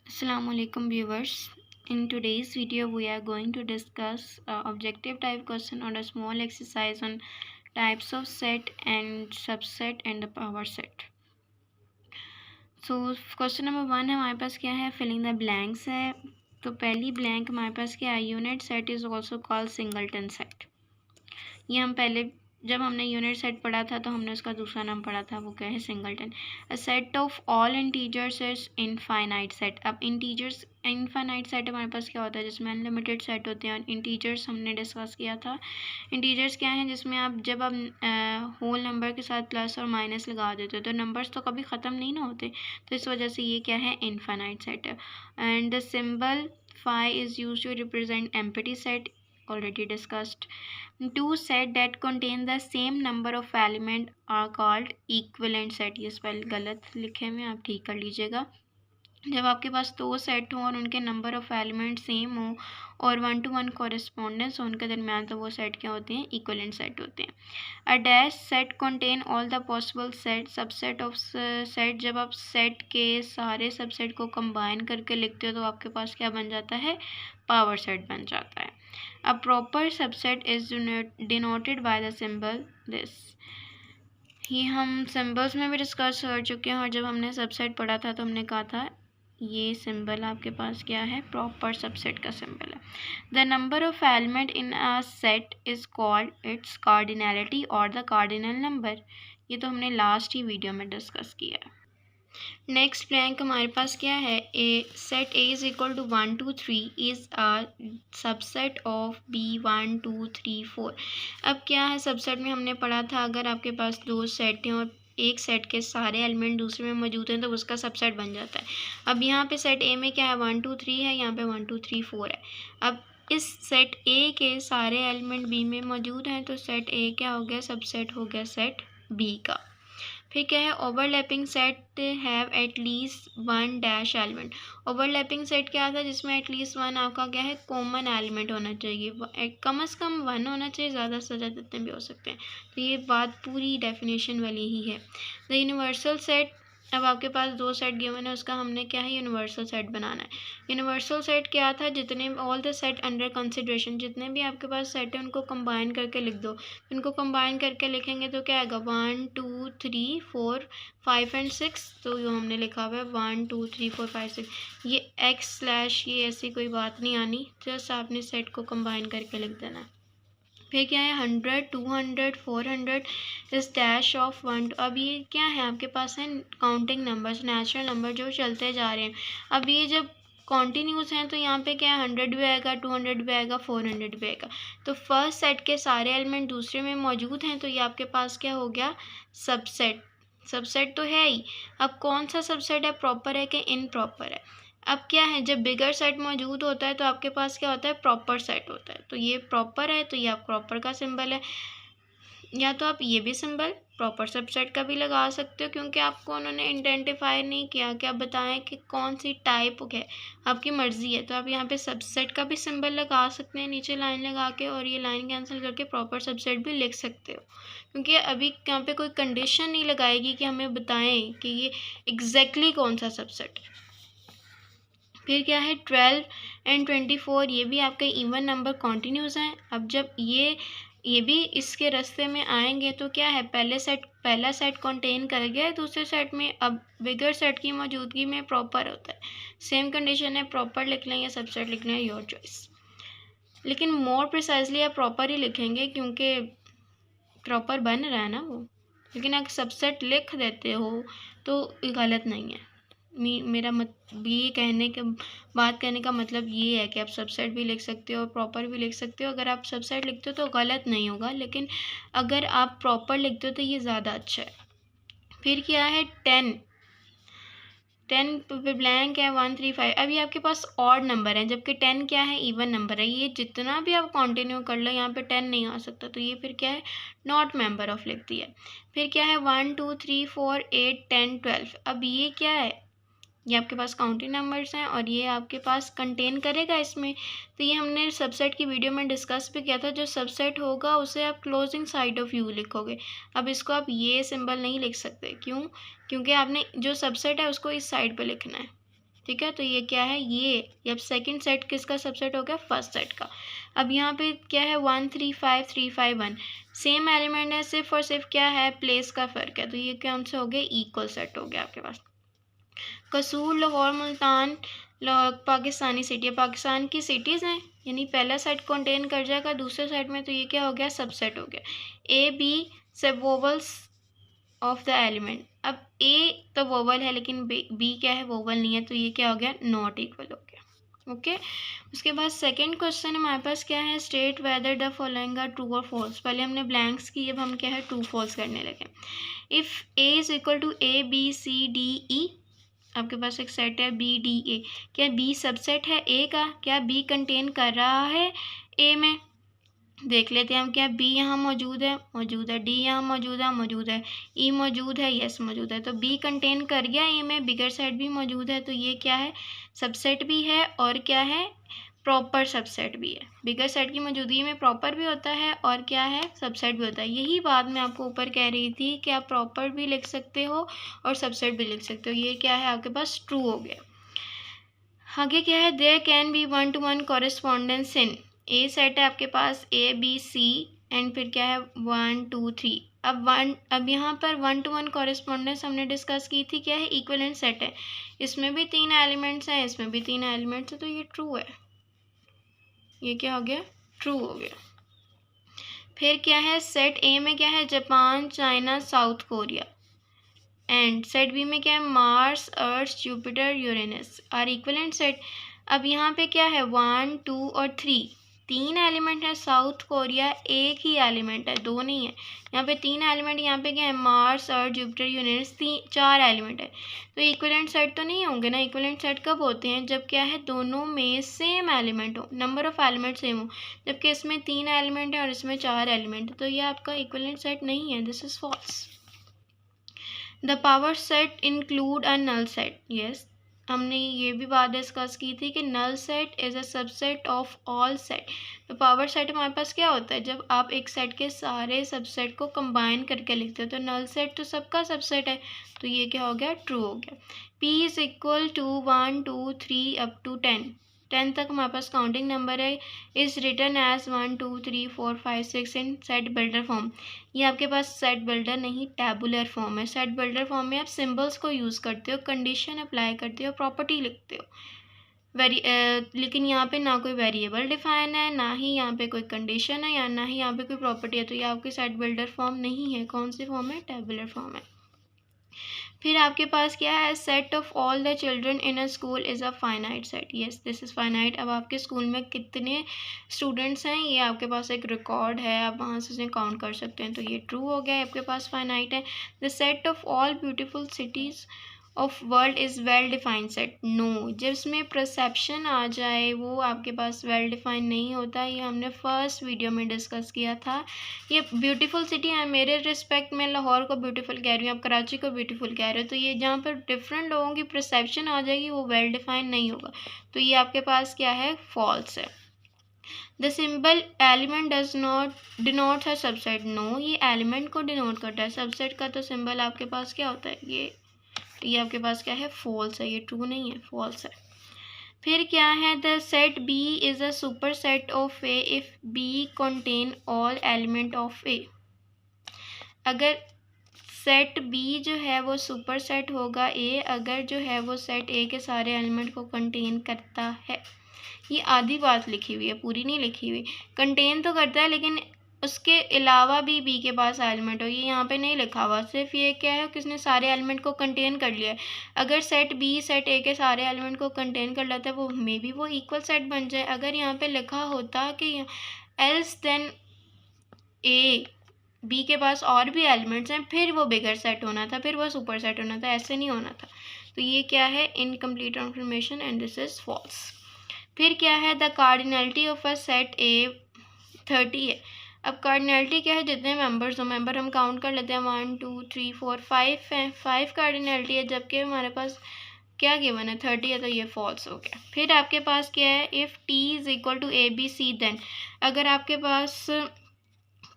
Assalamu alaikum viewers. In today's video we are going to discuss objective type question on a small exercise on types of set and subset and the power set. So question number 1 है हमारे पास क्या है, filling the blanks है। तो पहली blank हमारे पास क्या है, unit set is also called singleton set. ये हम पहले जब हमने यूनिट सेट पढ़ा था तो हमने उसका दूसरा नाम पढ़ा था, वो क्या है, singleton. A set of all integers is infinite set. अब इंटीजर्स इनफाइनाइट सेट हमारे पास क्या होता है, जिसमें अनलिमिटेड सेट होते हैं। और इंटीजर्स हमने डिस्कस किया था। इंटीजर्स क्या हैं, जिसमें आप जब आप होल नंबर के साथ प्लस और माइनस लगा देते हो तो नंबर्स तो कभी ख़त्म नहीं ना होते, तो इस वजह से ये क्या है, इनफाइनाइट सेट है। And the symbol phi is used to represent empty set, already discussed. Two set that contain the same number of element are called equivalent set। ये स्पेल गलत लिखे हुए, आप ठीक कर लीजिएगा। जब आपके पास दो सेट हों और उनके नंबर ऑफ एलिमेंट सेम हो और 1 to 1 कॉरेस्पॉन्डेंस हो उनके दरमियान, तो वो सेट क्या होते हैं, इक्वलेंट सेट होते हैं। A dash set contain all the possible set subset of set. जब आप सेट के सारे सबसेट को कंबाइन करके लिखते हो तो आपके पास क्या बन जाता है, पावर सेट बन जाता है। A proper subset is denoted by the symbol this. ये हम सिंबल्स में भी डिस्कस कर चुके हैं, और जब हमने सबसेट पढ़ा था तो हमने कहा था ये सिंबल आपके पास क्या है, प्रॉपर सबसेट का सिंबल है। The number of element in a set is called its cardinality और द कार्डिनल नंबर। ये तो हमने लास्ट ही वीडियो में डिस्कस किया है। नेक्स्ट ब्लैंक हमारे पास क्या है, A set A is equal to 1 2 3 is a subset of B 1 2 3 4। अब क्या है, सबसेट में हमने पढ़ा था अगर आपके पास दो सेट हैं और एक सेट के सारे एलिमेंट दूसरे में मौजूद हैं तो उसका सबसेट बन जाता है। अब यहाँ पे सेट ए में क्या है, 1 2 3 है, यहाँ पे 1 2 3 4 है। अब इस सेट ए के सारे एलिमेंट बी में मौजूद हैं तो सेट ए क्या हो गया, सबसेट हो गया सेट बी का। फिर क्या है, overlapping set have at least one dash element. Overlapping set क्या था, जिसमें एटलीस्ट वन आपका क्या है, कॉमन एलिमेंट होना चाहिए, कम से कम वन होना चाहिए, ज़्यादा से ज़्यादा जितने भी हो सकते हैं। तो ये बात पूरी डेफिनेशन वाली ही है। द यूनिवर्सल सेट, अब आपके पास दो सेट गिवन है, उसका हमने क्या है, यूनिवर्सल सेट बनाना है। यूनिवर्सल सेट क्या था, जितने all the set under consideration, जितने भी आपके पास सेट है उनको कंबाइन करके लिख दो। उनको कंबाइन करके लिखेंगे तो क्या आएगा, 1 2 3 4 5 एंड 6। तो जो हमने लिखा हुआ है 1 2 3 4 5 6, ये x स्लैश ये ऐसी कोई बात नहीं आनी, जस्ट आपने सेट को कंबाइन करके लिख देना है। फिर क्या है, 100 200 400 इस डैश ऑफ 1। अब ये क्या है, आपके पास है काउंटिंग नंबर्स, नेचुरल नंबर जो चलते जा रहे हैं। अब ये जब कॉन्टीन्यूस हैं तो यहाँ पे क्या है, 100 भी आएगा, 200 भी आएगा, 400 भी आएगा। तो फर्स्ट सेट के सारे एलिमेंट दूसरे में मौजूद हैं तो ये आपके पास क्या हो गया, सबसेट। सबसेट तो है ही। अब कौन सा सबसेट है, प्रॉपर है कि इनप्रॉपर है। अब क्या है, जब बिगर सेट मौजूद होता है तो आपके पास क्या होता है, प्रॉपर सेट होता है। तो ये प्रॉपर है तो ये आप प्रॉपर का सिंबल है। या तो आप ये भी सिंबल प्रॉपर सबसेट का भी लगा सकते हो, क्योंकि आपको उन्होंने आइडेंटिफाई नहीं किया कि आप बताएं कि कौन सी टाइप है, आपकी मर्ज़ी है। तो आप यहाँ पे सबसेट का भी सिंबल लगा सकते हैं नीचे लाइन लगा के, और ये लाइन कैंसिल करके प्रॉपर सबसेट भी लिख सकते हो, क्योंकि अभी यहाँ पे कोई कंडीशन नहीं लगाएगी कि हमें बताएं कि ये एग्जैक्टली कौन सा सबसेट है। फिर क्या है, 12 एंड 24, ये भी आपके इवन नंबर कॉन्टीन्यूस हैं। अब जब ये भी इसके रास्ते में आएंगे तो क्या है, पहला सेट कंटेन कर गया दूसरे सेट में। अब बिगर सेट की मौजूदगी में प्रॉपर होता है। सेम कंडीशन है, प्रॉपर लिख लें या सबसेट लिखना है, योर चॉइस। लेकिन मोर प्रिसाइजली आप प्रॉपर ही लिखेंगे क्योंकि प्रॉपर बन रहा है ना वो। लेकिन अगर सबसेट लिख देते हो तो गलत नहीं है। मेरा ये बात कहने का मतलब ये है कि आप सबसेट भी लिख सकते हो और प्रॉपर भी लिख सकते हो। अगर आप सबसेट लिखते हो तो गलत नहीं होगा, लेकिन अगर आप प्रॉपर लिखते हो तो ये ज़्यादा अच्छा है। फिर क्या है, 10 ब्लैंक है, 1 3 5। अभी आपके पास ऑड नंबर है, जबकि 10 क्या है, इवन नंबर है। ये जितना भी आप कंटिन्यू कर लो यहाँ पे 10 नहीं आ सकता, तो ये फिर क्या है, नॉट मेंबर ऑफ लिख दिया। फिर क्या है, 1 2 3 4 8 10 12। अब ये क्या है, ये आपके पास काउंटिंग नंबर्स हैं और ये आपके पास कंटेन करेगा इसमें। तो ये हमने सबसेट की वीडियो में डिस्कस भी किया था, जो सबसेट होगा उसे आप क्लोजिंग साइड ऑफ यू लिखोगे। अब इसको आप ये सिंबल नहीं लिख सकते, क्यों, क्योंकि आपने जो सबसेट है उसको इस साइड पे लिखना है, ठीक है। तो ये क्या है, ये अब सेकंड सेट किसका सबसेट हो गया, फर्स्ट सेट का। अब यहाँ पे क्या है 1 3 5 3 5 1 सेम एलिमेंट है, सिर्फ और सिर्फ क्या है, प्लेस का फर्क है। तो ये कौन से हो गए, इक्वल सेट हो गया आपके पास। कसूर, लाहौर, मुल्तान पाकिस्तानी सिटी है, पाकिस्तान की सिटीज़ हैं, यानी पहला सेट कंटेन कर जाएगा दूसरे सेट में। तो ये क्या हो गया, सबसेट हो गया। ए बी सब वोवल्स ऑफ द एलिमेंट। अब ए तो वोवल है लेकिन बी क्या है, वोवल नहीं है। तो ये क्या हो गया, नॉट इक्वल हो गया। ओके। उसके बाद सेकंड क्वेश्चन हमारे पास क्या है, state whether the following are true or false. पहले हमने ब्लैंक्स की, अब हम क्या है ट्रू फॉल्स करने लगे। If A is equal to A B C D E, आपके पास एक सेट है बी डी ए, क्या बी सबसेट है ए का, क्या बी कंटेन कर रहा है ए में, देख लेते हैं हम। क्या बी यहाँ मौजूद है, मौजूद है। डी यहाँ मौजूद है, मौजूद है। ई मौजूद है, यस मौजूद है। तो बी कंटेन कर गया ए में, बिगर सेट भी मौजूद है। तो ये क्या है, सबसेट भी है और क्या है, प्रॉपर सबसेट भी है। बिगर सेट की मौजूदगी में प्रॉपर भी होता है और क्या है, सबसेट भी होता है। यही बात मैं आपको ऊपर कह रही थी कि आप प्रॉपर भी लिख सकते हो और सबसेट भी लिख सकते हो। ये क्या है आपके पास, ट्रू हो गया। आगे क्या है, there can be 1 to 1 correspondence in a set है आपके पास ए बी सी एंड फिर क्या है 1 2 3। अब यहाँ पर 1 to 1 कॉरेस्पॉन्डेंस हमने डिस्कस की थी, क्या है, इक्विवेलेंट सेट है। इसमें भी 3 एलिमेंट्स हैं, इसमें भी 3 एलिमेंट्स हैं। तो ये ट्रू है, ये क्या हो गया, ट्रू हो गया। फिर क्या है, सेट ए में क्या है, Japan, China, South Korea. And set B में क्या है, Mars, Earth, Jupiter, Uranus are equivalent set. अब यहाँ पे क्या है 1 2 और 3, 3 एलिमेंट है। साउथ कोरिया एक ही एलिमेंट है, 2 नहीं है। यहाँ पे 3 एलिमेंट, यहाँ पे क्या है, Mars, Earth, Jupiter, Uranus, 4 element है। तो इक्विवेलेंट सेट तो नहीं होंगे ना। इक्विवेलेंट सेट कब होते हैं, जब क्या है, दोनों में सेम एलिमेंट हो, नंबर ऑफ एलिमेंट सेम हो। जबकि इसमें 3 एलिमेंट है और इसमें 4 एलिमेंट है। तो ये आपका इक्विवेलेंट सेट नहीं है, this is false. The power set include a null set, yes. हमने ये भी बात डिस्कस की थी कि null set is a subset of all set. तो पावर सेट हमारे पास क्या होता है, जब आप एक सेट के सारे सबसेट को कंबाइन करके लिखते हो। तो नल सेट तो सबका सबसेट है। तो ये क्या हो गया, ट्रू हो गया। P is equal to 1 2 3 up to 10 तक हमारे पास काउंटिंग नंबर है। Is written as 1 2 3 4 5 6 in set builder form. ये आपके पास सेट बिल्डर नहीं, टैबुलर फॉर्म है। सेट बिल्डर फॉर्म में आप सिंबल्स को यूज़ करते हो, कंडीशन अप्लाई करते हो, प्रॉपर्टी लिखते हो। लेकिन यहाँ पे ना कोई वेरिएबल डिफाइन है, ना ही यहाँ पे कोई कंडीशन है, या ना ही यहाँ पे कोई प्रॉपर्टी है। तो ये आपकी सेट बिल्डर फॉर्म नहीं है। कौन सी फॉर्म है, टैबुलर फॉर्म है। फिर आपके पास क्या है, set of all the children in a school is a finite set, yes this is finite. अब आपके स्कूल में कितने स्टूडेंट्स हैं, ये आपके पास एक रिकॉर्ड है, आप वहाँ से उसे काउंट कर सकते हैं। तो ये ट्रू हो गया, आपके पास फाइनाइट है। The set of all beautiful cities of world is well defined set, no. जिसमें परसेप्शन आ जाए वो आपके पास वेल डिफाइन नहीं होता। ये हमने फर्स्ट वीडियो में डिस्कस किया था। ये ब्यूटीफुल सिटी है, मेरे रिस्पेक्ट में लाहौर को ब्यूटीफुल कह रही हूँ, आप कराची को ब्यूटीफुल कह रहे हो। तो ये जहाँ पर डिफरेंट लोगों की परसेप्शन आ जाएगी वो वेल डिफाइन नहीं होगा। तो ये आपके पास क्या है, फॉल्स है। The symbol element does not denote है सबसेट, नो। ये एलिमेंट को डिनोट करता है, सबसेट का तो सिंबल आपके पास क्या होता है, ये आपके पास क्या है, फॉल्स है। ये ट्रू नहीं है, फॉल्स है। फिर क्या है, the set B is a super set of A if B contain all element of A. अगर सेट बी जो है वो सुपर सेट होगा ए, अगर जो है वो सेट ए के सारे एलिमेंट को कंटेन करता है। ये आधी बात लिखी हुई है, पूरी नहीं लिखी हुई। कंटेन तो करता है लेकिन उसके अलावा भी बी के पास एलिमेंट हो, ये यहाँ पे नहीं लिखा हुआ। सिर्फ ये क्या है कि उसने सारे एलिमेंट को कंटेन कर लिया है। अगर सेट बी सेट ए के सारे एलिमेंट को कंटेन कर लेता है, वो मे बी वो इक्वल सेट बन जाए। अगर यहाँ पे लिखा होता कि एल्स देन ए, बी के पास और भी एलिमेंट्स हैं, फिर वो बिगर सेट होना था, फिर वो सुपर सेट होना था, ऐसे नहीं होना था। तो ये क्या है, incomplete transformation and this is false. फिर क्या है, the cardinality of a set A 30 है। अब कार्डिनलिटी क्या है, जितने मेंबर्स हो, मेंबर हम काउंट कर लेते हैं 1 2 3 4 5 हैं, 5 कार्डिनलिटी है। जबकि हमारे पास क्या गिवन है, 30 है। तो ये फॉल्स हो गया। फिर आपके पास क्या है, if T is equal to A B C then, अगर आपके पास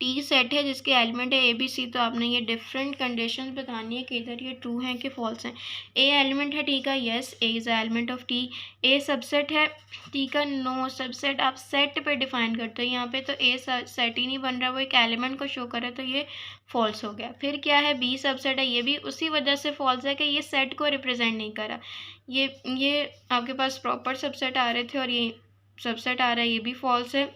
टी सेट है जिसके एलिमेंट है ए बी सी, तो आपने ये डिफरेंट कंडीशंस बतानी है कि इधर ये ट्रू हैं कि फॉल्स हैं। ए एलिमेंट है टी का, yes A is element of T. A subset है टी का, नो सबसेट। आप सेट पे डिफाइन करते हो, यहाँ पे तो ए सेट ही नहीं बन रहा, वो एक एलिमेंट को शो कर रहा है, तो ये फॉल्स हो गया। फिर क्या है, बी सबसेट है, ये भी उसी वजह से फॉल्स है कि ये सेट को रिप्रेजेंट नहीं करा। ये आपके पास प्रॉपर सबसेट आ रहे थे और ये सबसेट आ रहा है, ये भी फॉल्स है।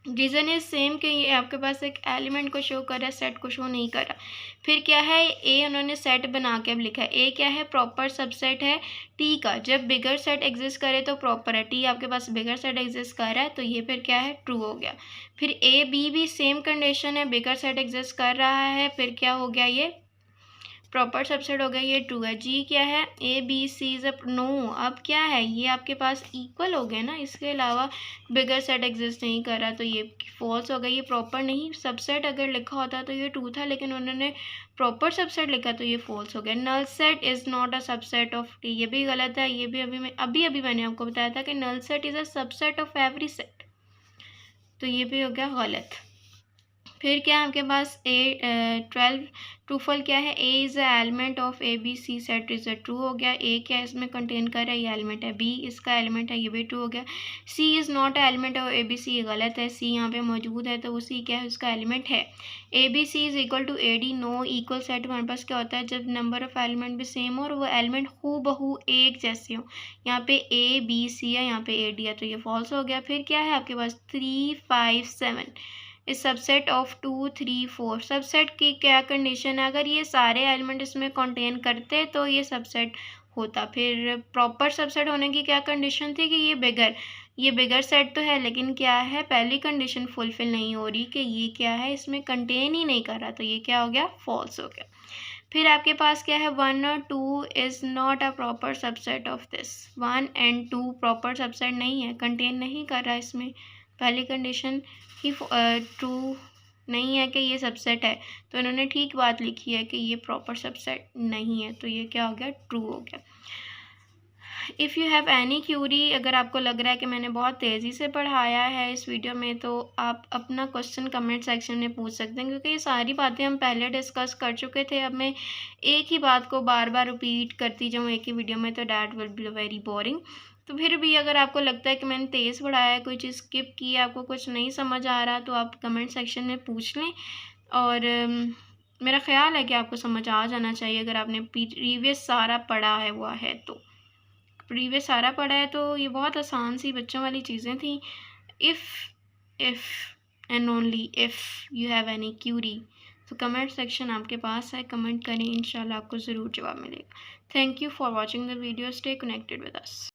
रीज़न इज सेम कि ये आपके पास एक एलिमेंट को शो कर रहा है, सेट को शो नहीं कर रहा। फिर क्या है, ए उन्होंने सेट बना के अब लिखा है। ए क्या है, प्रॉपर सबसेट है टी का। जब बिगर सेट एग्जिस्ट करे तो प्रॉपर है, टी आपके पास बिगर सेट एग्जिस्ट कर रहा है, तो ये फिर क्या है, ट्रू हो गया। फिर ए बी भी सेम कंडीशन है, बिगर सेट एग्जिस्ट कर रहा है, फिर क्या हो गया, ये प्रॉपर सबसेट हो गया, ये ट्रू है। जी क्या है, A B C is no. अब क्या है, ये आपके पास इक्वल हो गए ना, इसके अलावा बिगर सेट एग्जिस्ट नहीं कर रहा, तो ये फॉल्स हो गया। ये प्रॉपर नहीं, सबसेट अगर लिखा होता तो ये ट्रू था, लेकिन उन्होंने प्रॉपर सबसेट लिखा तो ये फॉल्स हो गया। Null set is not a subset of T, ये भी गलत है। ये भी अभी मैंने आपको बताया था कि null set is a subset of every set, तो ये भी हो गया गलत। फिर क्या है आपके पास, ए 12 ट्रूफल क्या है, A is a element of A B C set is a true हो गया। ए क्या इसमें कंटेन कर रहा है, ये एलिमेंट है। बी इसका एलिमेंट है, ये भी ट्रू हो गया। C is not a element of A B C, ये गलत है। सी यहाँ पे मौजूद है तो वो सी क्या है, उसका एलिमेंट है। A B C is equal to A D, no. Equal set हमारे पास क्या होता है, जब नंबर ऑफ एलिमेंट भी सेम हो और वो एलिमेंट हूबहू एक जैसे हो। यहाँ पे ए बी सी है, यहाँ पे ए डी है, तो ये फॉल्स हो गया। फिर क्या है आपके पास, 3 5 7 इस सबसेट ऑफ 2 3 4। सबसेट की क्या कंडीशन है, अगर ये सारे एलिमेंट इसमें कंटेन करते तो ये सबसेट होता। फिर प्रॉपर सबसेट होने की क्या कंडीशन थी कि ये बिगर सेट तो है, लेकिन क्या है, पहली कंडीशन फुलफिल नहीं हो रही कि ये क्या है, इसमें कंटेन ही नहीं कर रहा, तो ये क्या हो गया, फॉल्स हो गया। फिर आपके पास क्या है, 1 और 2 is not a proper subset of this. 1 and 2 proper subset नहीं है, कंटेन नहीं कर रहा इसमें, पहली कंडीशन ही ट्रू नहीं है कि ये सबसेट है, तो इन्होंने ठीक बात लिखी है कि ये प्रॉपर सबसेट नहीं है, तो ये क्या हो गया, ट्रू हो गया। If you have any Curie, अगर आपको लग रहा है कि मैंने बहुत तेज़ी से पढ़ाया है इस वीडियो में, तो आप अपना क्वेश्चन कमेंट सेक्शन में पूछ सकते हैं, क्योंकि ये सारी बातें हम पहले डिस्कस कर चुके थे। अब मैं एक ही बात को बार बार रिपीट करती जाऊँ एक ही वीडियो में, तो that will be very boring. तो फिर भी अगर आपको लगता है कि मैंने तेज़ पढ़ाया है, कोई चीज़ स्किप की है, आपको कुछ नहीं समझ आ रहा, तो आप कमेंट सेक्शन में पूछ लें। और मेरा ख़्याल है कि आपको समझ आ जाना चाहिए, अगर आपने प्रीवियस सारा पढ़ा है हुआ है तो। प्रीवियस सारा पढ़ा है तो ये बहुत आसान सी बच्चों वाली चीज़ें थी। If and only if you have any Curie, तो कमेंट सेक्शन आपके पास है, कमेंट करें, इंशाल्लाह आपको ज़रूर जवाब मिलेगा। Thank you for watching the video, stay connected with us.